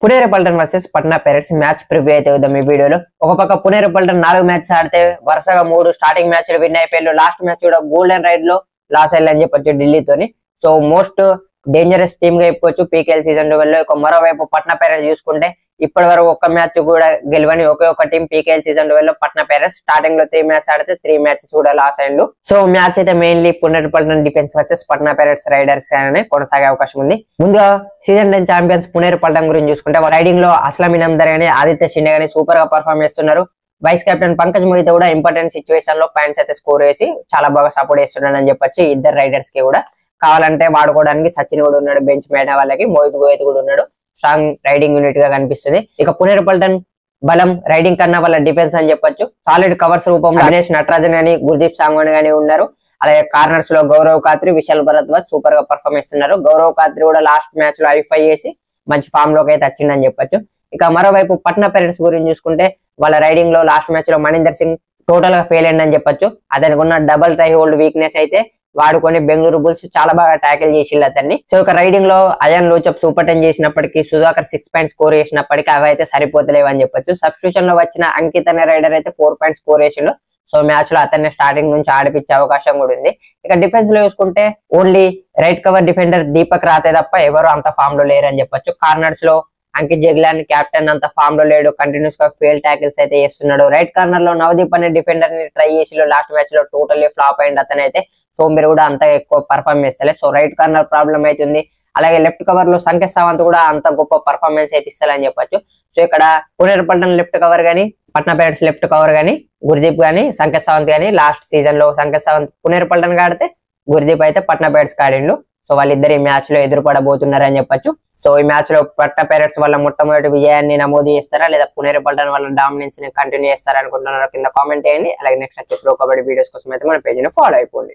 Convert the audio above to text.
Puneri Paltan versus Patna pirates match preview అయితే వద్దాం ఈ వీడియోలో. ఒక పక్క పుణేరి పల్టన్ 4 మ్యాచెస్ ఆడితే వరుసగా 3 స్టార్టింగ్ మ్యాచ్లు విన్ అయిపోయారు. లాస్ట్ మ్యాచ్ కూడా గోల్డెన్ రైడ్ లో లాస్ అయ్యాలని చెప్పొచ్చు ఢిల్లీతోని. సో మోస్ట్ డేంజరస్ టీమ్ గా చెప్పుకోవచ్చు పీకేఎల్ సీజన్ 12 లో. మరోవైపు పట్నా పైరేట్స్ చూసుకుంటే ఇప్పటి వరకు ఒక్క మ్యాచ్ కూడా గెలవని ఒకే ఒక టీం పీకేఎల్ సీజన్ 12 లో పట్నా పైరేట్స్. స్టార్టింగ్ లో 3 మ్యాచ్ ఆడితే 3 మ్యాచెస్ కూడా లాస్ అయ్యిండు. సో మ్యాచ్ అయితే mainly Puneri Paltan defence versus Patna pirates riders అనే కొనసాగే అవకాశం ఉంది. ముందుగా సీజన్ 10 ఛాంపియన్స్ పుణేరి పల్టన్ గురించి చూసుకుంటే రైడింగ్ లో అస్లం ఇనామ్దార్ గానీ ఆదిత్య షిండే గానీ సూపర్ గా పర్ఫార్మ్ చేస్తున్నారు. వైస్ కెప్టెన్ పంకజ్ మోహిత్ కూడా ఇంపార్టెంట్ సిచ్యువేషన్ లో పాయింట్స్ అయితే స్కోర్ చేసి చాలా బాగా సపోర్ట్ చేస్తున్నాడు అని చెప్పొచ్చు. ఇద్దరు రైడర్స్ కి కూడా కావాలంటే వాడుకోవడానికి సచిన్ కూడా ఉన్నాడు బెంచ్ మేడ వాళ్ళకి, మోహిత్ గోయత్ కూడా ఉన్నాడు. స్ట్రాంగ్ రైడింగ్ యూనిట్ గా కనిపిస్తుంది. ఇక పుణేరి పల్టన్ బలం రైడింగ్ కన్నా వాళ్ళ డిఫెన్స్ అని చెప్పొచ్చు. సాలిడ్ కవర్స్ రూపంలో గణేష్ నటరాజన్ గానీ గుర్దీప్ సాంగ్వాన్ గానీ ఉన్నారు. అలాగే కార్నర్స్ లో గౌరవ్ ఖాత్రి, విశాల్ భరద్వాజ్ సూపర్ గా పర్ఫార్మ్ చేస్తున్నారు. గౌరవ్ ఖాత్రి కూడా లాస్ట్ మ్యాచ్ లో ఐఫై చేసి మంచి ఫామ్ లోకి అయితే వచ్చిందని చెప్పొచ్చు. ఇక మరోవైపు పట్నా పైరేట్స్ గురించి చూసుకుంటే వాళ్ళ రైడింగ్ లో లాస్ట్ మ్యాచ్ లో మణీందర్ సింగ్ టోటల్ గా ఫెయిల్ అయిందని చెప్పొచ్చు. అతనికి ఉన్న డబల్ ట్రై హోల్డ్ వీక్నెస్ అయితే వాడుకొని బెంగళూరు బుల్స్ చాలా బాగా ట్యాకిల్ చేసిళ్ళు అతన్ని. సో ఇక రైడింగ్ లో అయాన్ లోచప్ సూపర్ 10 చేసినప్పటికీ, సుధాకర్ 6 పాయింట్స్ స్కోర్ చేసినప్పటికీ అవి అయితే సరిపోతలేవు అని చెప్పొచ్చు. సబ్స్టిట్యూషన్ లో వచ్చిన అంకిత్ అనే రైడర్ అయితే 4 పాయింట్స్ స్కోర్ చేసిండు. సో మ్యాచ్ లో అతన్ని స్టార్టింగ్ నుంచి ఆడిపించే అవకాశం కూడా ఉంది. ఇక డిఫెన్స్ లో చూసుకుంటే only right cover defender Deepak Rathee తప్ప ఎవరు అంత ఫామ్ లో లేరు అని చెప్పొచ్చు. కార్నర్స్ లో అంకిత్ జగ్లాన్ కెప్టెన్ అంత ఫామ్ లో లేడు, కంటిన్యూస్ గా ఫెయిల్ టాకిల్స్ అయితే చేస్తున్నాడు. రైట్ కార్నర్ లో నవదీప్ అనే డిఫెండర్ ని ట్రై చేసి లాస్ట్ మ్యాచ్ లో టోటల్లీ ఫ్లాప్ అయింది అతనైతే. సో మీరు కూడా అంత ఎక్కువ పర్ఫార్మ్ చేస్తలే. సో రైట్ కార్నర్ ప్రాబ్లం అవుతుంది. అలాగే లెఫ్ట్ కవర్ లో సంకేత్ సావంత్ కూడా అంత గొప్ప పర్ఫార్మెన్స్ అయితే ఇస్తారని చెప్పొచ్చు. సో ఇక్కడ పుణేరి పల్టన్ లెఫ్ట్ కవర్ గానీ, పట్నా పైరేట్స్ లెఫ్ట్ కవర్ గానీ, గుర్దీప్ గానీ, సంకేత్ సావంత్ గానీ లాస్ట్ సీజన్ లో సంకేత్ సావంత్ పుణేరి పల్టన్ ఆడితే గుర్దీప్ అయితే పట్నా పైరేట్స్ ఆడిండు. సో వాళ్ళిద్దరు ఈ మ్యాచ్ లో ఎదురుపడబోతున్నారని చెప్పొచ్చు. సో ఈ మ్యాచ్ లో పట్నా పైరేట్స్ వాళ్ళ మొట్టమొదటి విజయాన్ని నమోదు చేస్తారా లేదా పుణేరి పల్టన్ వాళ్ళ డామినెన్స్ ని కంటిన్యూ చేస్తారా అనుకుంటున్నారా కింద కామెంట్ చేయండి. అలాగే నెక్స్ట్ వచ్చే ప్రో కబడ్డీ వీడియోస్ కోసం అయితే మన పేజ్ ని ఫాలో అయిపోండి.